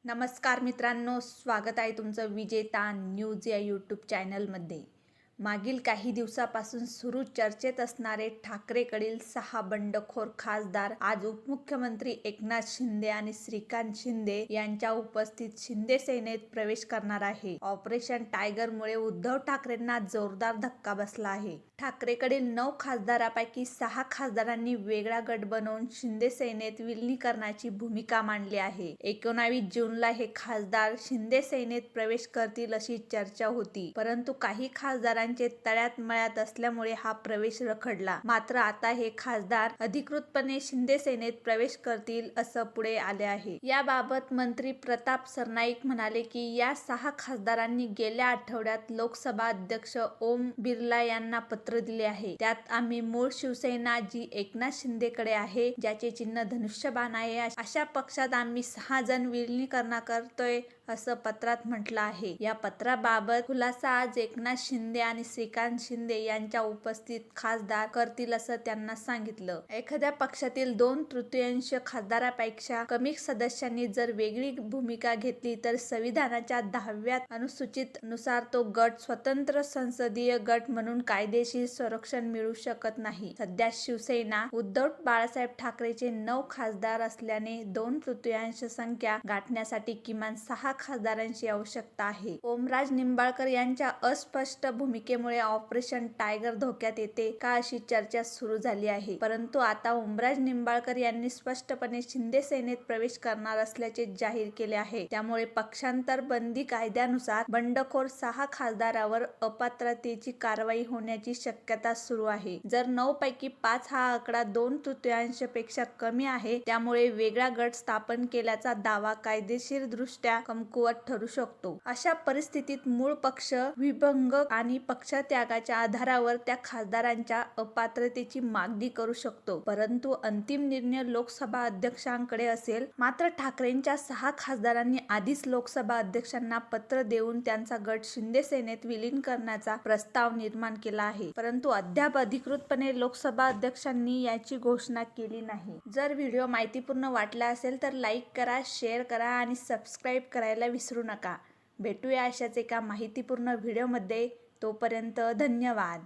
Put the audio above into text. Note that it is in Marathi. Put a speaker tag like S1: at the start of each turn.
S1: नमस्कार मित्रांनो, स्वागत आहे तुमचं विजेता न्यूज या यूट्यूब चॅनलमध्ये. मागील काही दिवसापासून सुरू चर्चेत असणारे ठाकरेकडील 6 बंडखोर खासदार आज उपमुख्यमंत्री एकनाथ शिंदे आणि श्रीकांत शिंदे यांच्या उपस्थित शिंदे सेनेत प्रवेश करणार आहे. ऑपरेशन टायगरमुळे उद्धव ठाकरेंना जोरदार धक्का बसला आहे. ठाकरेकडील 9 खासदारांपैकी 6 खासदारांनी वेगळा गट बनवून शिंदे सेनेत विलिनीकरणाची भूमिका मांडली आहे. 19 जूनला हे खासदार शिंदे सेनेत प्रवेश करतील अशी चर्चा होती, परंतु काही खासदारांचे तळ्यात मळ्यात असल्यामुळे हा प्रवेश रखडला. मात्र आता हे खासदार अधिकृतपणे शिंदे सेनेत प्रवेश करतील असं पुढे आले आहे. याबाबत मंत्री प्रताप सरनाईक म्हणाले की या 6 खासदारांनी गेल्या आठवड्यात लोकसभा अध्यक्ष ओम बिर्ला यांना पत्र दिले आहे. त्यात आम्ही मूळ शिवसेना जी एकनाथ शिंदेकडे आहे, ज्याचे चिन्ह धनुष्यबाण आहे, अशा पक्षात आम्ही 6 जण विलिनीकरण करतोय असं पत्रात म्हटलं आहे. या पत्राबाबत खुलासा आज एकनाथ शिंदे आणि श्रीकांत शिंदे यांच्या उपस्थित खासदार करतील असं त्यांना सांगितलं. एखाद्या पक्षातील 2/3 खासदारापेक्षा कमी सदस्यांनी जर वेगळी भूमिका घेतली तर संविधानाच्या 10व्या अनुसूचित नुसार तो गट स्वतंत्र संसदीय गट म्हणून कायदेशीर संरक्षण मिळू शकत नाही. सध्या शिवसेना उद्धव बाळासाहेब ठाकरेचे 9 खासदार असल्याने 2/3 संख्या गाठण्यासाठी किमान 6 खासदारांची आवश्यकता आहे. ओमराज निंबाळकर यांच्या अस्पष्ट भूमिकेमुळे ऑपरेशन टायगर धोक्यात येते का अशी चर्चा सुरू झाली आहे. परंतु आता ओमराज निंबाळकर यांनी स्पष्टपणे शिंदे सेनेत प्रवेश करणार असल्याचे जाहीर केले आहे. त्यामुळे पक्षांतर बंदी कायद्यानुसार बंडखोर 6 खासदारांवर अपात्रतेची कारवाई होण्याची शक्यता सुरू आहे. जर 9 पैकी 5 हा आकडा 2/3 पेक्षा कमी आहे, त्यामुळे वेगळा गट स्थापन केल्याचा दावा कायदेशीर दृष्ट्या कमकुवत ठरू शकतो. अशा परिस्थितीत मूळ पक्ष विभंग आणि पक्षत्यागाच्या आधारावर त्या खासदारांच्या अपात्रतेची मागणी करू शकतो, परंतु अंतिम निर्णय लोकसभा अध्यक्षांकडे असेल. मात्र ठाकरेंच्या 6 खासदारांनी आधीच लोकसभा अध्यक्षांना पत्र देऊन त्यांचा गट शिंदे सेनेत विलीन करण्याचा प्रस्ताव निर्माण केला आहे, परंतु अद्याप अधिकृतपणे लोकसभा अध्यक्षांनी याची घोषणा केली नाही. जर व्हिडिओ माहितीपूर्ण वाटला असेल तर लाईक करा, शेअर करा आणि सबस्क्राईब करायला विसरू नका. भेटूया अशाच एका माहितीपूर्ण व्हिडिओमध्ये. तोपर्यंत धन्यवाद.